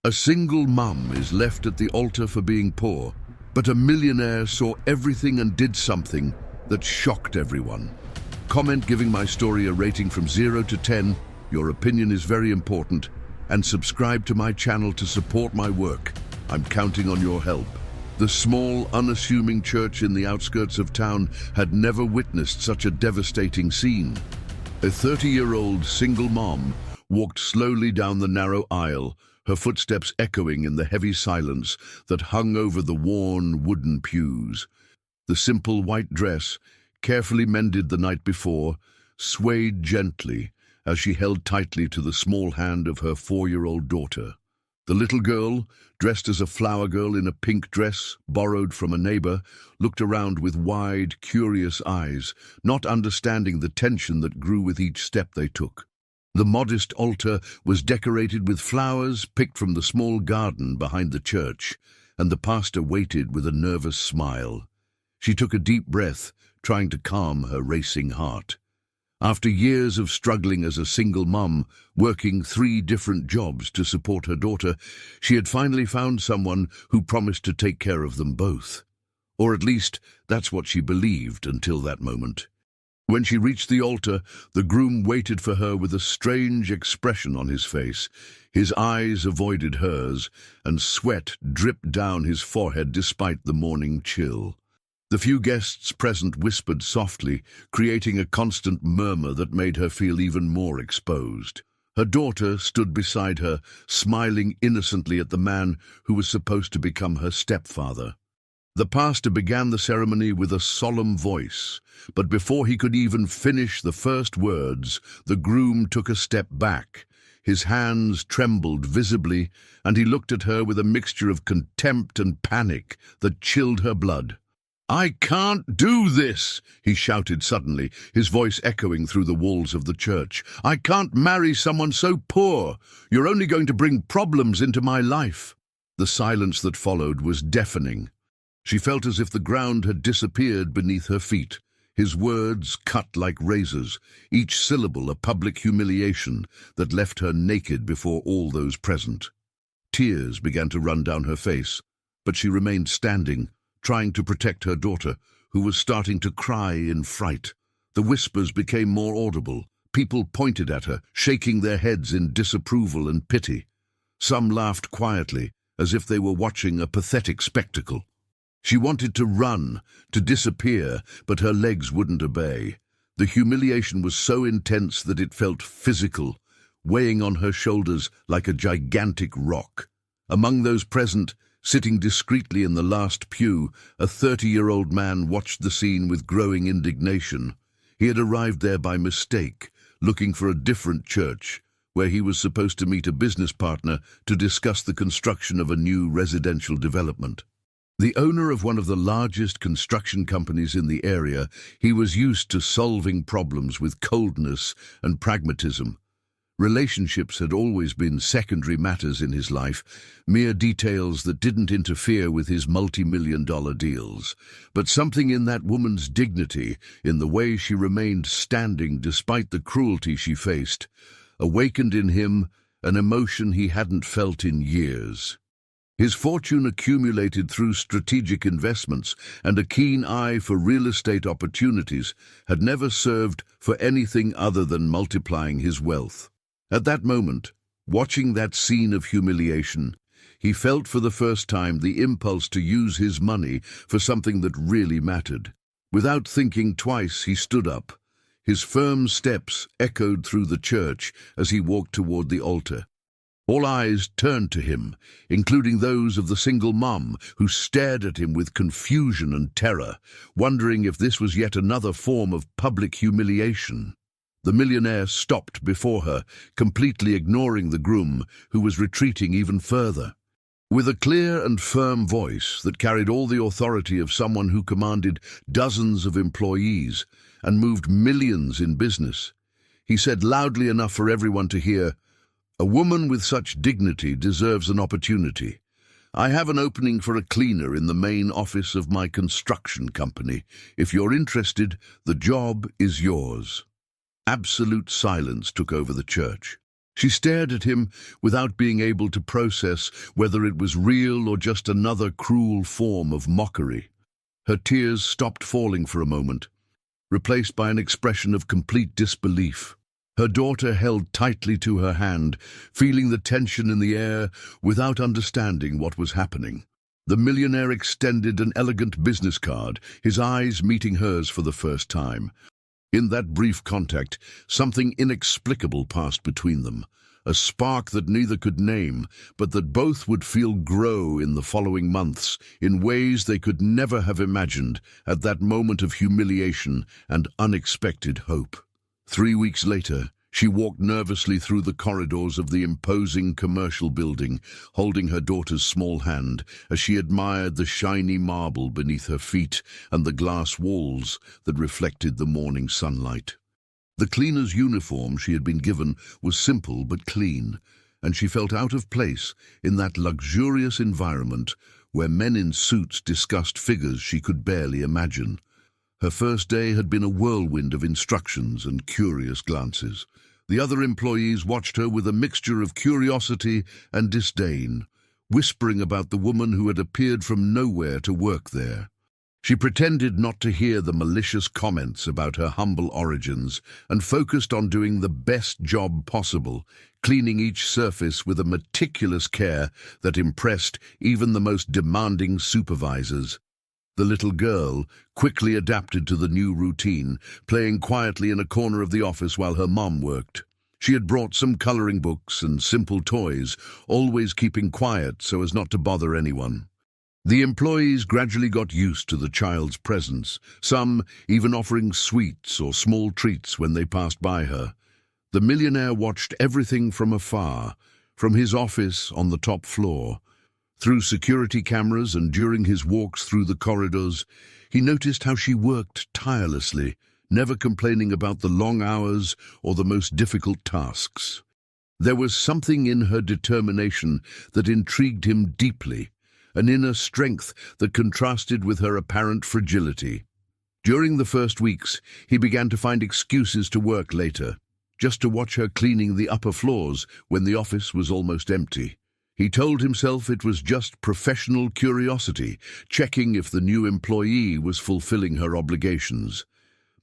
A single mum is left at the altar for being poor, but a millionaire saw everything and did something that shocked everyone. Comment giving my story a rating from 0 to 10. Your opinion is very important. And subscribe to my channel to support my work. I'm counting on your help. The small, unassuming church in the outskirts of town had never witnessed such a devastating scene. A 30-year-old single mom walked slowly down the narrow aisle, her footsteps echoing in the heavy silence that hung over the worn wooden pews. The simple white dress, carefully mended the night before, swayed gently as she held tightly to the small hand of her 4-year-old daughter. The little girl, dressed as a flower girl in a pink dress borrowed from a neighbor, looked around with wide, curious eyes, not understanding the tension that grew with each step they took. The modest altar was decorated with flowers picked from the small garden behind the church, and the pastor waited with a nervous smile. She took a deep breath, trying to calm her racing heart. After years of struggling as a single mum, working 3 different jobs to support her daughter, she had finally found someone who promised to take care of them both. Or at least, that's what she believed until that moment. When she reached the altar, the groom waited for her with a strange expression on his face. His eyes avoided hers, and sweat dripped down his forehead despite the morning chill. The few guests present whispered softly, creating a constant murmur that made her feel even more exposed. Her daughter stood beside her, smiling innocently at the man who was supposed to become her stepfather. The pastor began the ceremony with a solemn voice, but before he could even finish the first words, the groom took a step back. His hands trembled visibly, and he looked at her with a mixture of contempt and panic that chilled her blood. "I can't do this," he shouted suddenly, his voice echoing through the walls of the church. "I can't marry someone so poor. You're only going to bring problems into my life." The silence that followed was deafening. She felt as if the ground had disappeared beneath her feet. His words cut like razors, each syllable a public humiliation that left her naked before all those present. Tears began to run down her face, but she remained standing, trying to protect her daughter, who was starting to cry in fright. The whispers became more audible. People pointed at her, shaking their heads in disapproval and pity. Some laughed quietly, as if they were watching a pathetic spectacle. She wanted to run, to disappear, but her legs wouldn't obey. The humiliation was so intense that it felt physical, weighing on her shoulders like a gigantic rock. Among those present, sitting discreetly in the last pew, a 30-year-old man watched the scene with growing indignation. He had arrived there by mistake, looking for a different church, where he was supposed to meet a business partner to discuss the construction of a new residential development. The owner of one of the largest construction companies in the area, he was used to solving problems with coldness and pragmatism. Relationships had always been secondary matters in his life, mere details that didn't interfere with his multi-million-dollar deals. But something in that woman's dignity, in the way she remained standing despite the cruelty she faced, awakened in him an emotion he hadn't felt in years. His fortune accumulated through strategic investments, and a keen eye for real estate opportunities had never served for anything other than multiplying his wealth. At that moment, watching that scene of humiliation, he felt for the first time the impulse to use his money for something that really mattered. Without thinking twice, he stood up. His firm steps echoed through the church as he walked toward the altar. All eyes turned to him, including those of the single mom, who stared at him with confusion and terror, wondering if this was yet another form of public humiliation. The millionaire stopped before her, completely ignoring the groom, who was retreating even further. With a clear and firm voice that carried all the authority of someone who commanded dozens of employees and moved millions in business, he said loudly enough for everyone to hear, "A woman with such dignity deserves an opportunity. I have an opening for a cleaner in the main office of my construction company. If you're interested, the job is yours." Absolute silence took over the church. She stared at him without being able to process whether it was real or just another cruel form of mockery. Her tears stopped falling for a moment, replaced by an expression of complete disbelief. Her daughter held tightly to her hand, feeling the tension in the air without understanding what was happening. The millionaire extended an elegant business card, his eyes meeting hers for the first time. In that brief contact, something inexplicable passed between them, a spark that neither could name, but that both would feel grow in the following months in ways they could never have imagined at that moment of humiliation and unexpected hope. 3 weeks later, she walked nervously through the corridors of the imposing commercial building, holding her daughter's small hand as she admired the shiny marble beneath her feet and the glass walls that reflected the morning sunlight. The cleaner's uniform she had been given was simple but clean, and she felt out of place in that luxurious environment where men in suits discussed figures she could barely imagine. Her first day had been a whirlwind of instructions and curious glances. The other employees watched her with a mixture of curiosity and disdain, whispering about the woman who had appeared from nowhere to work there. She pretended not to hear the malicious comments about her humble origins and focused on doing the best job possible, cleaning each surface with a meticulous care that impressed even the most demanding supervisors. The little girl quickly adapted to the new routine, playing quietly in a corner of the office while her mom worked. She had brought some coloring books and simple toys, always keeping quiet so as not to bother anyone. The employees gradually got used to the child's presence, some even offering sweets or small treats when they passed by her. The millionaire watched everything from afar, from his office on the top floor. Through security cameras and during his walks through the corridors, he noticed how she worked tirelessly, never complaining about the long hours or the most difficult tasks. There was something in her determination that intrigued him deeply, an inner strength that contrasted with her apparent fragility. During the first weeks, he began to find excuses to work later, just to watch her cleaning the upper floors when the office was almost empty. He told himself it was just professional curiosity, checking if the new employee was fulfilling her obligations.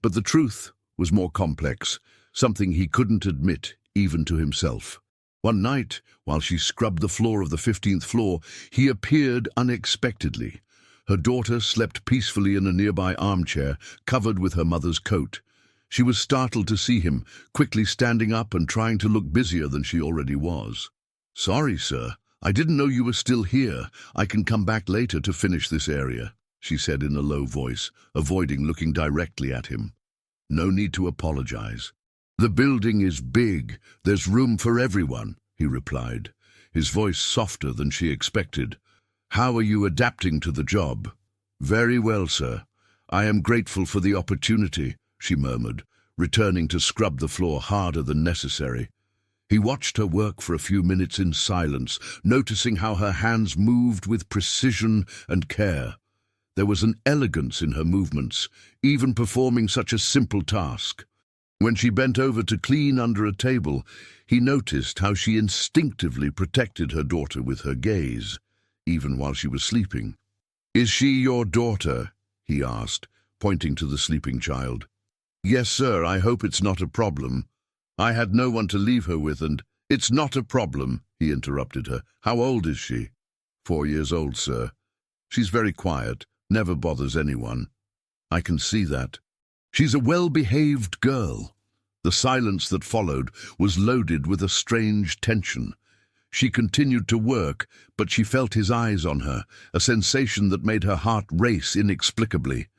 But the truth was more complex, something he couldn't admit even to himself. One night, while she scrubbed the floor of the 15th floor, he appeared unexpectedly. Her daughter slept peacefully in a nearby armchair, covered with her mother's coat. She was startled to see him, quickly standing up and trying to look busier than she already was. "Sorry, sir. I didn't know you were still here. I can come back later to finish this area," she said in a low voice, avoiding looking directly at him. "No need to apologize. The building is big. There's room for everyone," he replied, his voice softer than she expected. "How are you adapting to the job?" "Very well, sir. I am grateful for the opportunity," she murmured, returning to scrub the floor harder than necessary. He watched her work for a few minutes in silence, noticing how her hands moved with precision and care. There was an elegance in her movements, even performing such a simple task. When she bent over to clean under a table, he noticed how she instinctively protected her daughter with her gaze, even while she was sleeping. "Is she your daughter?" he asked, pointing to the sleeping child. "Yes, sir. I hope it's not a problem. I had no one to leave her with and—" "It's not a problem," he interrupted her. "How old is she?" 4 years old, sir. She's very quiet, never bothers anyone." "I can see that. She's a well-behaved girl." The silence that followed was loaded with a strange tension. She continued to work, but she felt his eyes on her, a sensation that made her heart race inexplicably.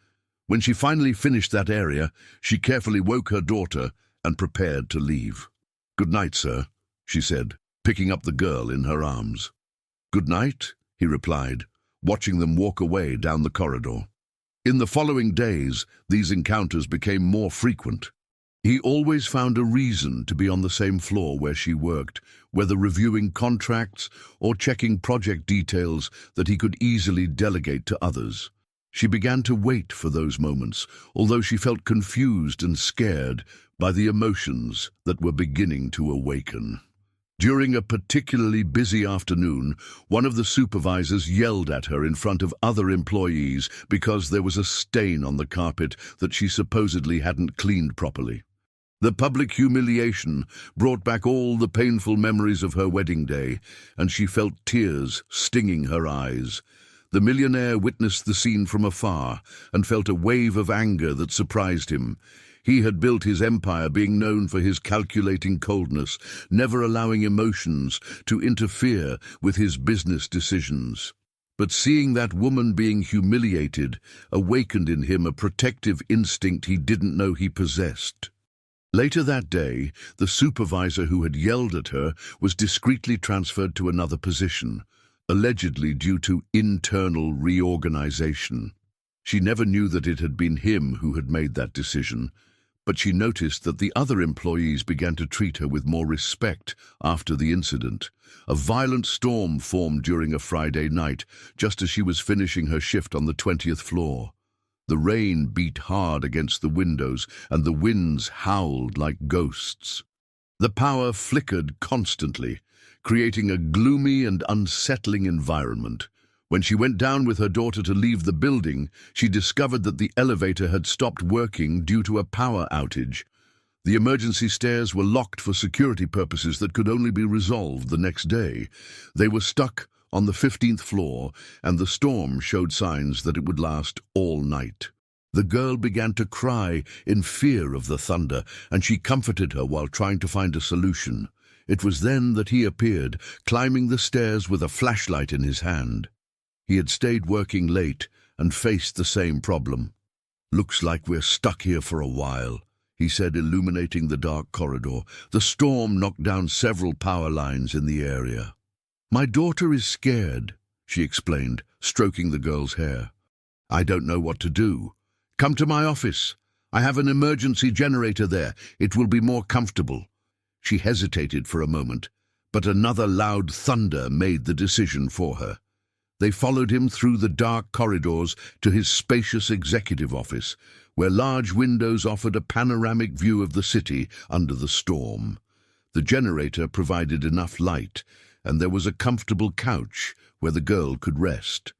When she finally finished that area, she carefully woke her daughter and prepared to leave. "Good night, sir," she said, picking up the girl in her arms. "Good night," he replied, watching them walk away down the corridor. In the following days, these encounters became more frequent. He always found a reason to be on the same floor where she worked, whether reviewing contracts or checking project details that he could easily delegate to others. She began to wait for those moments, although she felt confused and scared by the emotions that were beginning to awaken. During a particularly busy afternoon, one of the supervisors yelled at her in front of other employees because there was a stain on the carpet that she supposedly hadn't cleaned properly. The public humiliation brought back all the painful memories of her wedding day, and she felt tears stinging her eyes. The millionaire witnessed the scene from afar and felt a wave of anger that surprised him. He had built his empire being known for his calculating coldness, never allowing emotions to interfere with his business decisions. But seeing that woman being humiliated awakened in him a protective instinct he didn't know he possessed. Later that day, the supervisor who had yelled at her was discreetly transferred to another position, allegedly due to internal reorganization. She never knew that it had been him who had made that decision, but she noticed that the other employees began to treat her with more respect after the incident. A violent storm formed during a Friday night, just as she was finishing her shift on the 20th floor. The rain beat hard against the windows, and the winds howled like ghosts. The power flickered constantly, creating a gloomy and unsettling environment. When she went down with her daughter to leave the building, she discovered that the elevator had stopped working due to a power outage. The emergency stairs were locked for security purposes that could only be resolved the next day. They were stuck on the 15th floor, and the storm showed signs that it would last all night. The girl began to cry in fear of the thunder, and she comforted her while trying to find a solution. It was then that he appeared, climbing the stairs with a flashlight in his hand. He had stayed working late and faced the same problem. "Looks like we're stuck here for a while," he said, illuminating the dark corridor. The storm knocked down several power lines in the area. "My daughter is scared," she explained, stroking the girl's hair. "I don't know what to do. Come to my office. I have an emergency generator there. It will be more comfortable." She hesitated for a moment, but another loud thunder made the decision for her. They followed him through the dark corridors to his spacious executive office, where large windows offered a panoramic view of the city under the storm. The generator provided enough light, and there was a comfortable couch where the girl could rest.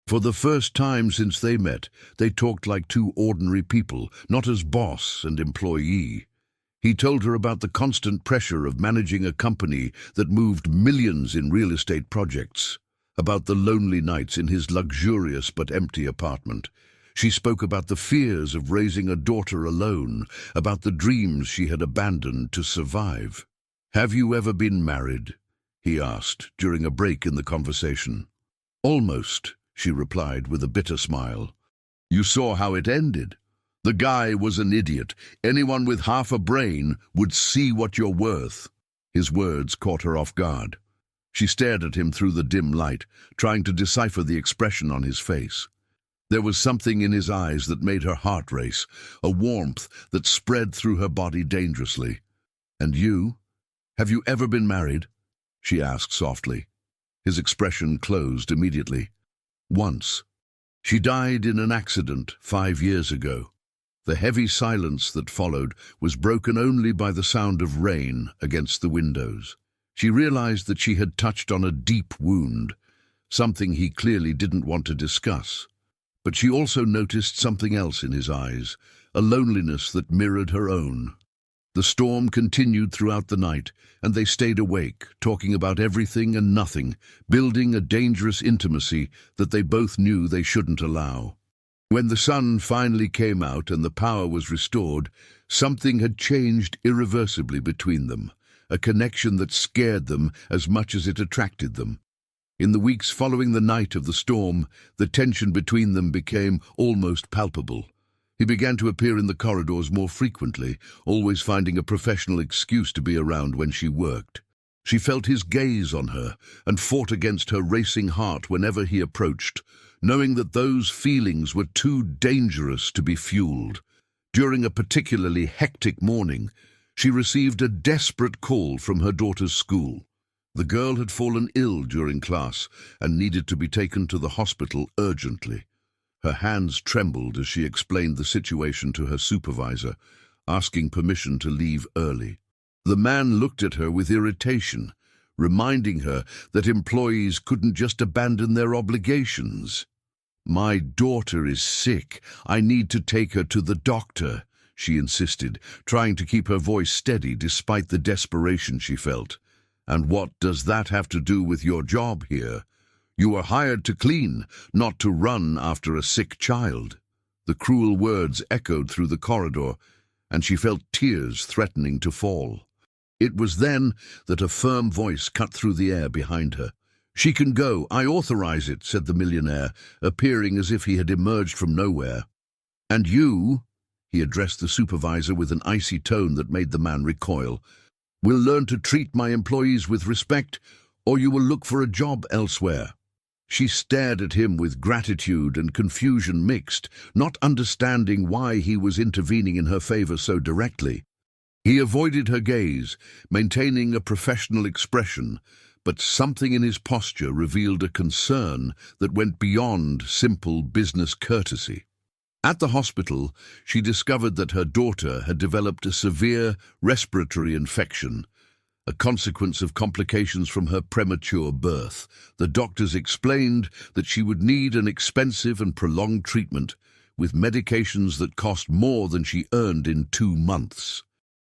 For the first time since they met, they talked like two ordinary people, not as boss and employee. He told her about the constant pressure of managing a company that moved millions in real estate projects, about the lonely nights in his luxurious but empty apartment. She spoke about the fears of raising a daughter alone, about the dreams she had abandoned to survive. "Have you ever been married?" he asked during a break in the conversation. "Almost," she replied with a bitter smile. "You saw how it ended. The guy was an idiot. Anyone with half a brain would see what you're worth." His words caught her off guard. She stared at him through the dim light, trying to decipher the expression on his face. There was something in his eyes that made her heart race, a warmth that spread through her body dangerously. "And you? Have you ever been married?" she asked softly. His expression closed immediately. "Once. She died in an accident 5 years ago." The heavy silence that followed was broken only by the sound of rain against the windows. She realized that she had touched on a deep wound, something he clearly didn't want to discuss. But she also noticed something else in his eyes, a loneliness that mirrored her own. The storm continued throughout the night, and they stayed awake, talking about everything and nothing, building a dangerous intimacy that they both knew they shouldn't allow. When the sun finally came out and the power was restored, something had changed irreversibly between them, a connection that scared them as much as it attracted them. In the weeks following the night of the storm, the tension between them became almost palpable. He began to appear in the corridors more frequently, always finding a professional excuse to be around when she worked. She felt his gaze on her and fought against her racing heart whenever he approached, knowing that those feelings were too dangerous to be fueled. During a particularly hectic morning, she received a desperate call from her daughter's school. The girl had fallen ill during class and needed to be taken to the hospital urgently. Her hands trembled as she explained the situation to her supervisor, asking permission to leave early. The man looked at her with irritation, reminding her that employees couldn't just abandon their obligations. "My daughter is sick. I need to take her to the doctor," she insisted, trying to keep her voice steady despite the desperation she felt. "And what does that have to do with your job here? You are hired to clean, not to run after a sick child." The cruel words echoed through the corridor, and she felt tears threatening to fall. It was then that a firm voice cut through the air behind her. "She can go. I authorize it," said the millionaire, appearing as if he had emerged from nowhere. "And you," he addressed the supervisor with an icy tone that made the man recoil, "will learn to treat my employees with respect, or you will look for a job elsewhere." She stared at him with gratitude and confusion mixed, not understanding why he was intervening in her favor so directly. He avoided her gaze, maintaining a professional expression, but something in his posture revealed a concern that went beyond simple business courtesy. At the hospital, she discovered that her daughter had developed a severe respiratory infection, a consequence of complications from her premature birth. The doctors explained that she would need an expensive and prolonged treatment, with medications that cost more than she earned in 2 months.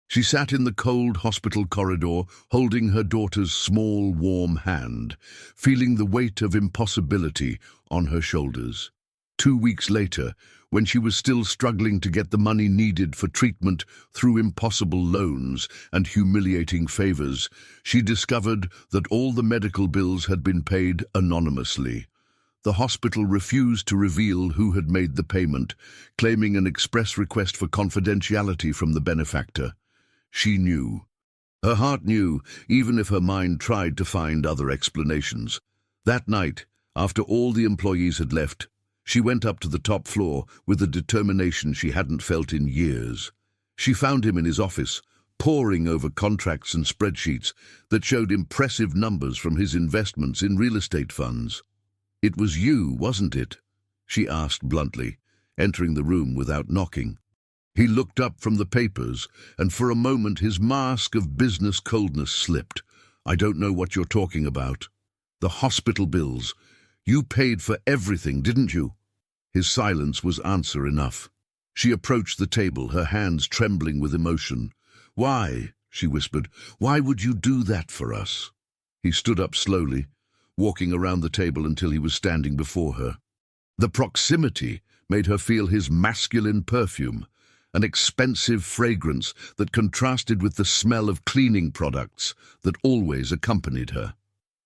She sat in the cold hospital corridor, holding her daughter's small, warm hand, feeling the weight of impossibility on her shoulders. 2 weeks later, when she was still struggling to get the money needed for treatment through impossible loans and humiliating favors, she discovered that all the medical bills had been paid anonymously. The hospital refused to reveal who had made the payment, claiming an express request for confidentiality from the benefactor. She knew. Her heart knew, even if her mind tried to find other explanations. That night, after all the employees had left, she went up to the top floor with a determination she hadn't felt in years. She found him in his office, poring over contracts and spreadsheets that showed impressive numbers from his investments in real estate funds. "It was you, wasn't it?" she asked bluntly, entering the room without knocking. He looked up from the papers, and for a moment his mask of business coldness slipped. "I don't know what you're talking about." "The hospital bills. You paid for everything, didn't you?" His silence was answer enough. She approached the table, her hands trembling with emotion. "Why?" she whispered. "Why would you do that for us?" He stood up slowly, walking around the table until he was standing before her. The proximity made her feel his masculine perfume, an expensive fragrance that contrasted with the smell of cleaning products that always accompanied her.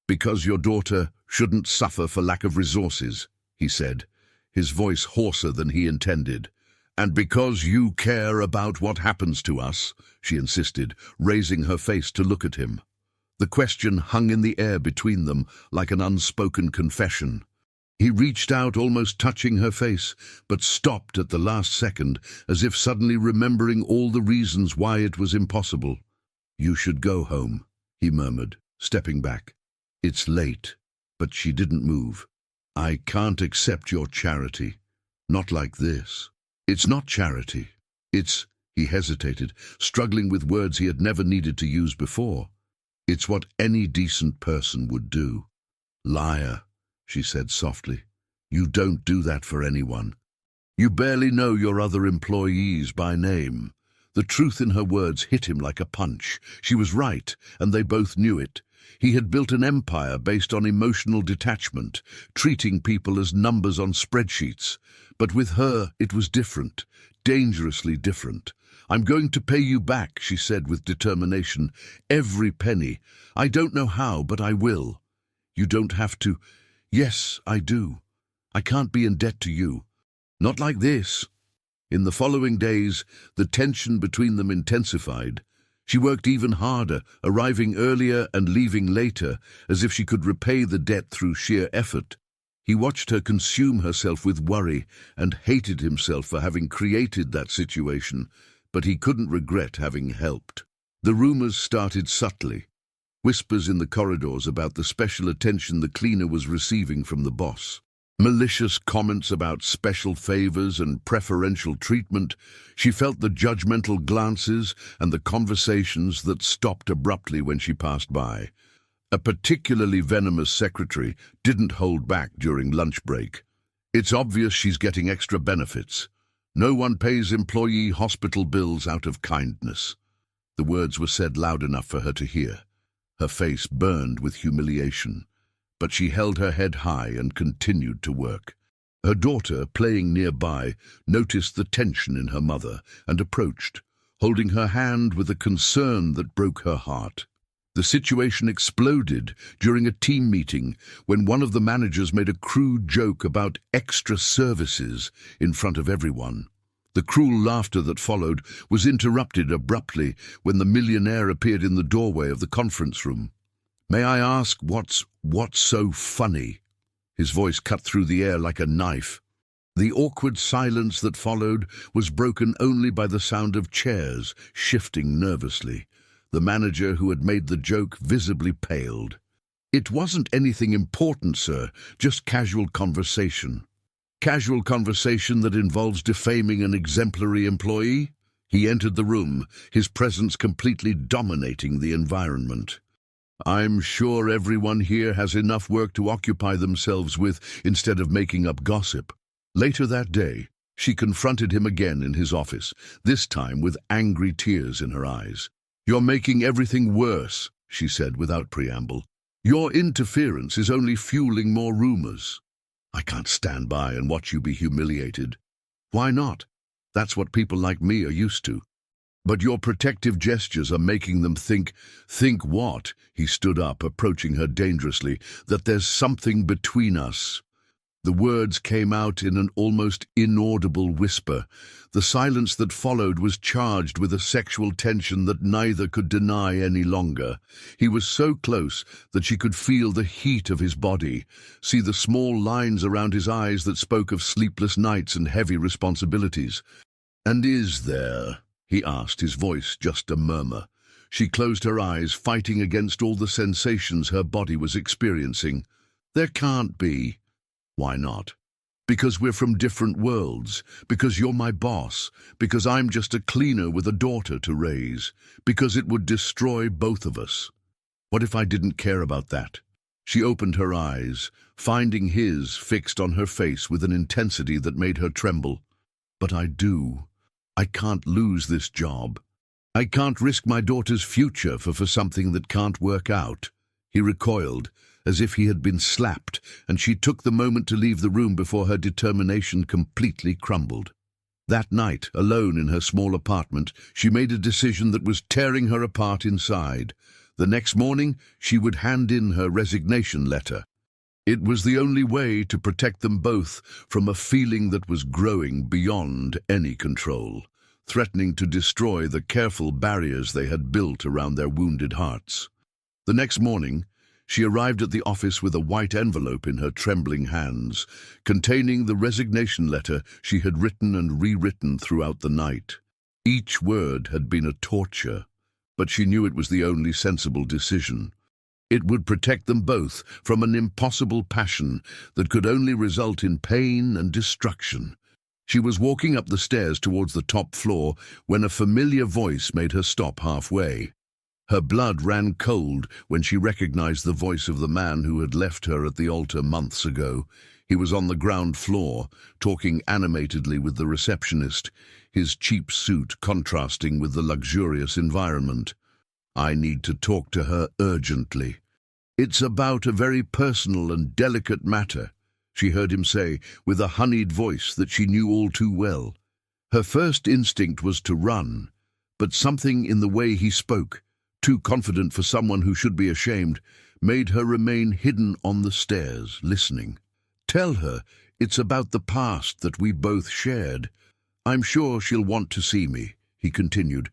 "Because your daughter shouldn't suffer for lack of resources," he said, his voice hoarser than he intended. "And because you care about what happens to us," she insisted, raising her face to look at him. The question hung in the air between them like an unspoken confession. He reached out, almost touching her face, but stopped at the last second, as if suddenly remembering all the reasons why it was impossible. "You should go home," he murmured, stepping back. "It's late." But she didn't move. "I can't accept your charity. Not like this." "It's not charity. It's—" he hesitated, struggling with words he had never needed to use before. "It's what any decent person would do." "Liar," she said softly. "You don't do that for anyone. You barely know your other employees by name." The truth in her words hit him like a punch. She was right, and they both knew it. He had built an empire based on emotional detachment, treating people as numbers on spreadsheets. But with her, it was different, dangerously different. "I'm going to pay you back," she said with determination. "Every penny. I don't know how, but I will." "You don't have to." "Yes, I do. I can't be in debt to you. Not like this." In the following days, the tension between them intensified. She worked even harder, arriving earlier and leaving later, as if she could repay the debt through sheer effort. He watched her consume herself with worry and hated himself for having created that situation, but he couldn't regret having helped. The rumors started subtly. Whispers in the corridors about the special attention the cleaner was receiving from the boss. Malicious comments about special favors and preferential treatment. She felt the judgmental glances and the conversations that stopped abruptly when she passed by. A particularly venomous secretary didn't hold back during lunch break. It's obvious she's getting extra benefits. No one pays employee hospital bills out of kindness. The words were said loud enough for her to hear. Her face burned with humiliation, but she held her head high and continued to work. Her daughter, playing nearby, noticed the tension in her mother and approached, holding her hand with a concern that broke her heart. The situation exploded during a team meeting when one of the managers made a crude joke about extra services in front of everyone. The cruel laughter that followed was interrupted abruptly when the millionaire appeared in the doorway of the conference room. "May I ask what's so funny?" His voice cut through the air like a knife. The awkward silence that followed was broken only by the sound of chairs shifting nervously. The manager who had made the joke visibly paled. "It wasn't anything important, sir, just casual conversation." "Casual conversation that involves defaming an exemplary employee?" He entered the room, his presence completely dominating the environment. "I'm sure everyone here has enough work to occupy themselves with instead of making up gossip." Later that day, she confronted him again in his office, this time with angry tears in her eyes. "You're making everything worse," she said without preamble. "Your interference is only fueling more rumors. I can't stand by and watch you be humiliated." "Why not? That's what people like me are used to." "But your protective gestures are making them think." "Think what?" He stood up, approaching her dangerously. "That there's something between us." The words came out in an almost inaudible whisper. The silence that followed was charged with a sexual tension that neither could deny any longer. He was so close that she could feel the heat of his body, see the small lines around his eyes that spoke of sleepless nights and heavy responsibilities. "And is there?" he asked, his voice just a murmur. She closed her eyes, fighting against all the sensations her body was experiencing. "There can't be." "Why not?" "Because we're from different worlds, because you're my boss, because I'm just a cleaner with a daughter to raise, because it would destroy both of us." "What if I didn't care about that?" She opened her eyes, finding his fixed on her face with an intensity that made her tremble. "But I do. I can't lose this job. I can't risk my daughter's future for something that can't work out." He recoiled, as if he had been slapped, and she took the moment to leave the room before her determination completely crumbled. That night, alone in her small apartment, she made a decision that was tearing her apart inside. The next morning, she would hand in her resignation letter. It was the only way to protect them both from a feeling that was growing beyond any control, threatening to destroy the careful barriers they had built around their wounded hearts. The next morning, she arrived at the office with a white envelope in her trembling hands, containing the resignation letter she had written and rewritten throughout the night. Each word had been a torture, but she knew it was the only sensible decision. It would protect them both from an impossible passion that could only result in pain and destruction. She was walking up the stairs towards the top floor when a familiar voice made her stop halfway. Her blood ran cold when she recognized the voice of the man who had left her at the altar months ago. He was on the ground floor, talking animatedly with the receptionist, his cheap suit contrasting with the luxurious environment. "I need to talk to her urgently. It's about a very personal and delicate matter," she heard him say with a honeyed voice that she knew all too well. Her first instinct was to run, but something in the way he spoke, too confident for someone who should be ashamed, made her remain hidden on the stairs, listening. "Tell her it's about the past that we both shared. I'm sure she'll want to see me," he continued,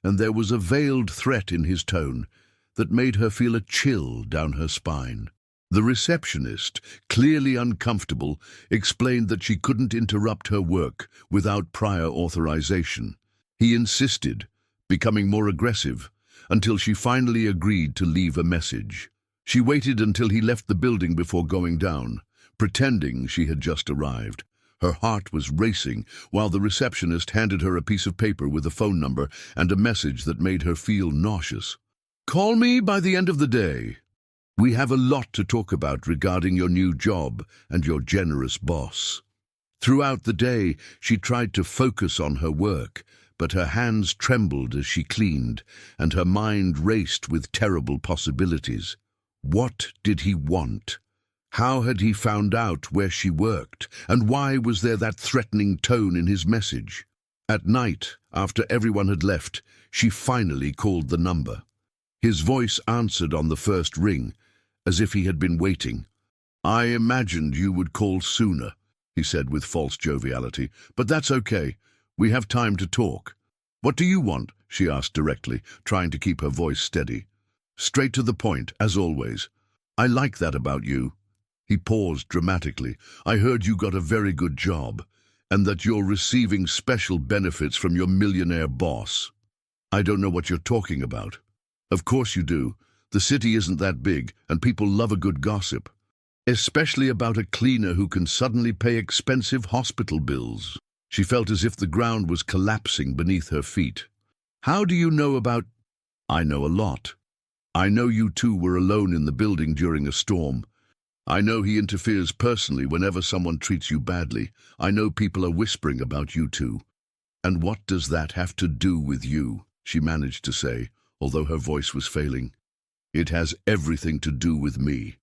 and there was a veiled threat in his tone that made her feel a chill down her spine. The receptionist, clearly uncomfortable, explained that she couldn't interrupt her work without prior authorization. He insisted, becoming more aggressive, until she finally agreed to leave a message. She waited until he left the building before going down, pretending she had just arrived. Her heart was racing while the receptionist handed her a piece of paper with a phone number and a message that made her feel nauseous. "Call me by the end of the day." We have a lot to talk about regarding your new job and your generous boss. Throughout the day, she tried to focus on her work, but her hands trembled as she cleaned, and her mind raced with terrible possibilities. What did he want? How had he found out where she worked, and why was there that threatening tone in his message? At night, after everyone had left, she finally called the number. His voice answered on the first ring, as if he had been waiting. "I imagined you would call sooner," he said with false joviality, "but that's okay. We have time to talk." "What do you want?" she asked directly, trying to keep her voice steady. "Straight to the point, as always. I like that about you." He paused dramatically. "I heard you got a very good job, and that you're receiving special benefits from your millionaire boss." "I don't know what you're talking about." "Of course you do. The city isn't that big, and people love a good gossip. Especially about a cleaner who can suddenly pay expensive hospital bills." She felt as if the ground was collapsing beneath her feet. "How do you know about—" "I know a lot. I know you two were alone in the building during a storm. I know he interferes personally whenever someone treats you badly. I know people are whispering about you two." "And what does that have to do with you?" she managed to say, although her voice was failing. "It has everything to do with me.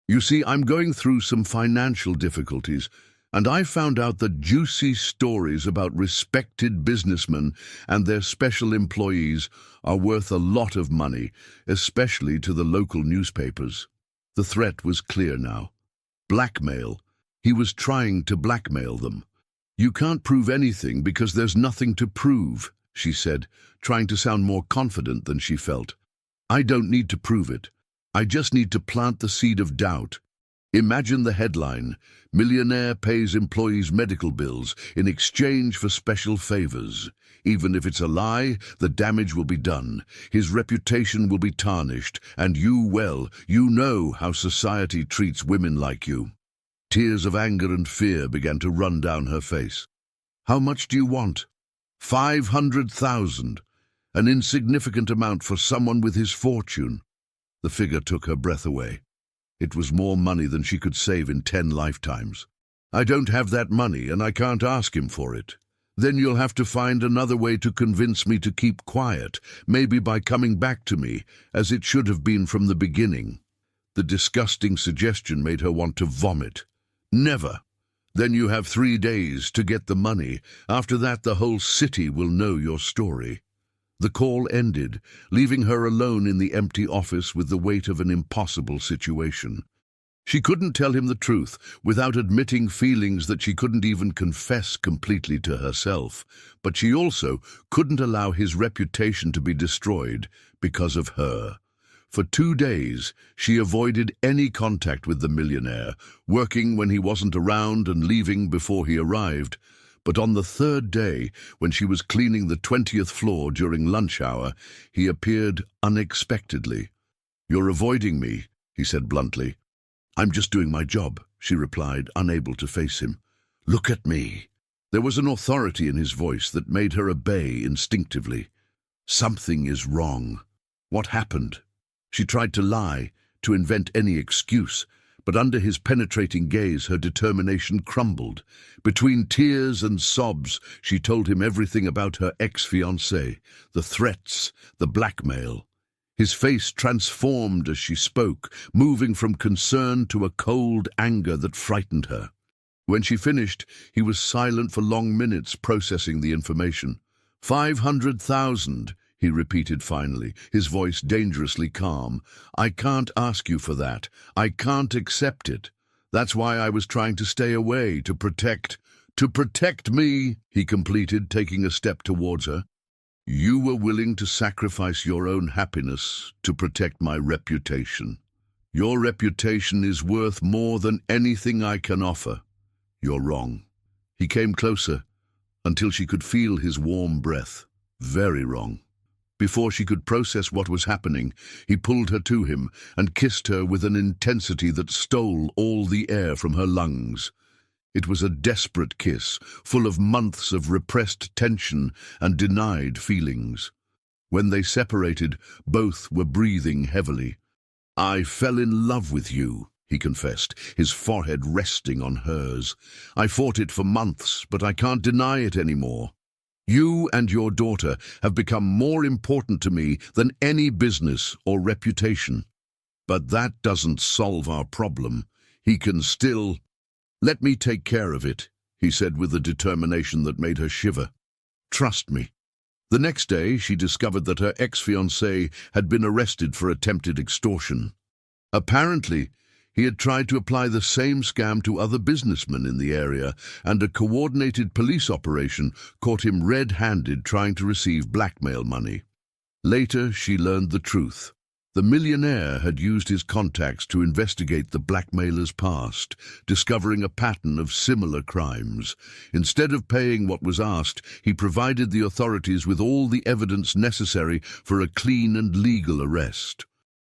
You see, I'm going through some financial difficulties, and I found out that juicy stories about respected businessmen and their special employees are worth a lot of money, especially to the local newspapers." The threat was clear now. Blackmail. He was trying to blackmail them. "You can't prove anything because there's nothing to prove," she said, trying to sound more confident than she felt. "I don't need to prove it. I just need to plant the seed of doubt. Imagine the headline: Millionaire pays employees medical bills in exchange for special favors. Even if it's a lie, the damage will be done. His reputation will be tarnished, and you know how society treats women like you." Tears of anger and fear began to run down her face. "How much do you want?" 500,000. An insignificant amount for someone with his fortune. The figure took her breath away. It was more money than she could save in 10 lifetimes. "I don't have that money, and I can't ask him for it." "Then you'll have to find another way to convince me to keep quiet, maybe by coming back to me, as it should have been from the beginning." The disgusting suggestion made her want to vomit. "Never. Then you have 3 days to get the money. After that, the whole city will know your story." The call ended, leaving her alone in the empty office with the weight of an impossible situation. She couldn't tell him the truth without admitting feelings that she couldn't even confess completely to herself, but she also couldn't allow his reputation to be destroyed because of her. For 2 days, she avoided any contact with the millionaire, working when he wasn't around and leaving before he arrived. But on the 3rd day, when she was cleaning the 20th floor during lunch hour, he appeared unexpectedly. "You're avoiding me," he said bluntly. "I'm just doing my job," she replied, unable to face him. "Look at me." There was an authority in his voice that made her obey instinctively. "Something is wrong. What happened?" She tried to lie, to invent any excuse, but under his penetrating gaze her determination crumbled. Between tears and sobs, she told him everything about her ex-fiancé, the threats, the blackmail. His face transformed as she spoke, moving from concern to a cold anger that frightened her. When she finished, he was silent for long minutes, processing the information. 500,000, he repeated finally, his voice dangerously calm. "I can't ask you for that. I can't accept it. That's why I was trying to stay away, to protect me," he completed, taking a step towards her. "You were willing to sacrifice your own happiness to protect my reputation. Your reputation is worth more than anything I can offer. You're wrong." He came closer, until she could feel his warm breath. Very wrong. Before she could process what was happening, he pulled her to him and kissed her with an intensity that stole all the air from her lungs. It was a desperate kiss, full of months of repressed tension and denied feelings. When they separated, both were breathing heavily. I fell in love with you, he confessed, his forehead resting on hers. I fought it for months, but I can't deny it anymore. You and your daughter have become more important to me than any business or reputation. But that doesn't solve our problem. He can still... Let me take care of it, he said with a determination that made her shiver. Trust me. The next day, she discovered that her ex-fiancé had been arrested for attempted extortion. Apparently, he had tried to apply the same scam to other businessmen in the area, and a coordinated police operation caught him red-handed trying to receive blackmail money. Later, she learned the truth. The millionaire had used his contacts to investigate the blackmailer's past, discovering a pattern of similar crimes. Instead of paying what was asked, he provided the authorities with all the evidence necessary for a clean and legal arrest.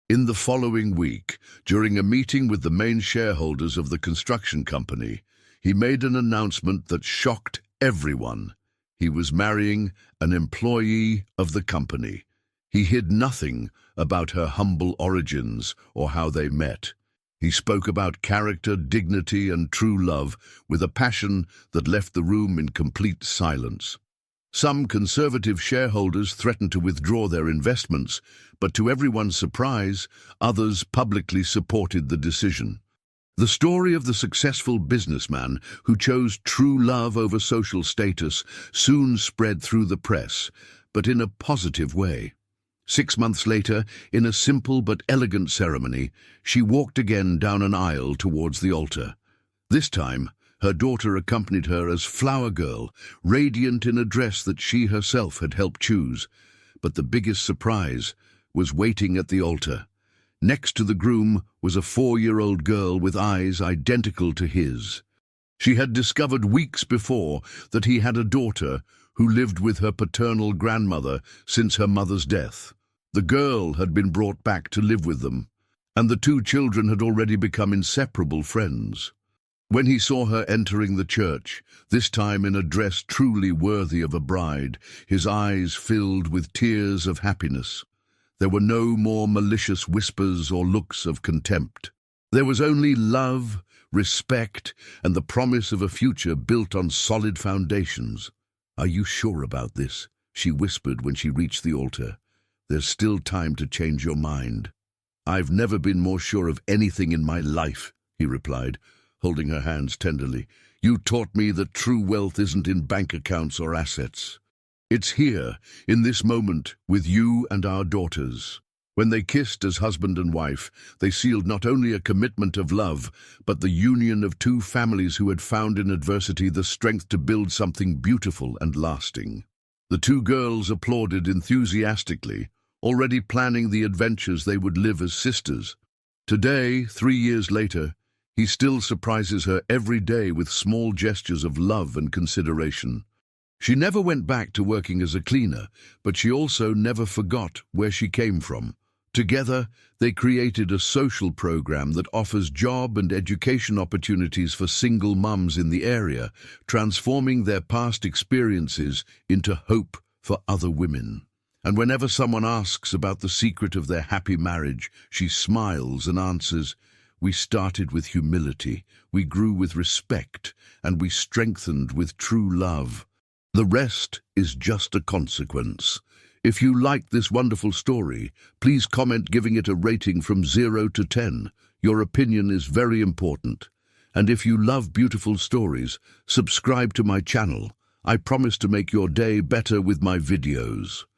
In the following week, during a meeting with the main shareholders of the construction company, he made an announcement that shocked everyone. He was marrying an employee of the company. He hid nothing about her humble origins or how they met. He spoke about character, dignity, and true love with a passion that left the room in complete silence. Some conservative shareholders threatened to withdraw their investments, but to everyone's surprise, others publicly supported the decision. The story of the successful businessman who chose true love over social status soon spread through the press, but in a positive way. 6 months later, in a simple but elegant ceremony, she walked again down an aisle towards the altar. This time, her daughter accompanied her as flower girl, radiant in a dress that she herself had helped choose. But the biggest surprise was waiting at the altar. Next to the groom was a 4-year-old girl with eyes identical to his. She had discovered weeks before that he had a daughter who lived with her paternal grandmother since her mother's death. The girl had been brought back to live with them, and the two children had already become inseparable friends. When he saw her entering the church, this time in a dress truly worthy of a bride, his eyes filled with tears of happiness. There were no more malicious whispers or looks of contempt. There was only love, respect, and the promise of a future built on solid foundations. "Are you sure about this?" she whispered when she reached the altar. "There's still time to change your mind." "I've never been more sure of anything in my life," he replied, holding her hands tenderly. "You taught me that true wealth isn't in bank accounts or assets. It's here, in this moment, with you and our daughters." When they kissed as husband and wife, they sealed not only a commitment of love, but the union of two families who had found in adversity the strength to build something beautiful and lasting. The two girls applauded enthusiastically, already planning the adventures they would live as sisters. Today, 3 years later, he still surprises her every day with small gestures of love and consideration. She never went back to working as a cleaner, but she also never forgot where she came from. Together, they created a social program that offers job and education opportunities for single mums in the area, transforming their past experiences into hope for other women. And whenever someone asks about the secret of their happy marriage, she smiles and answers, "We started with humility, we grew with respect, and we strengthened with true love. The rest is just a consequence." If you liked this wonderful story, please comment giving it a rating from 0 to 10. Your opinion is very important. And if you love beautiful stories, subscribe to my channel. I promise to make your day better with my videos.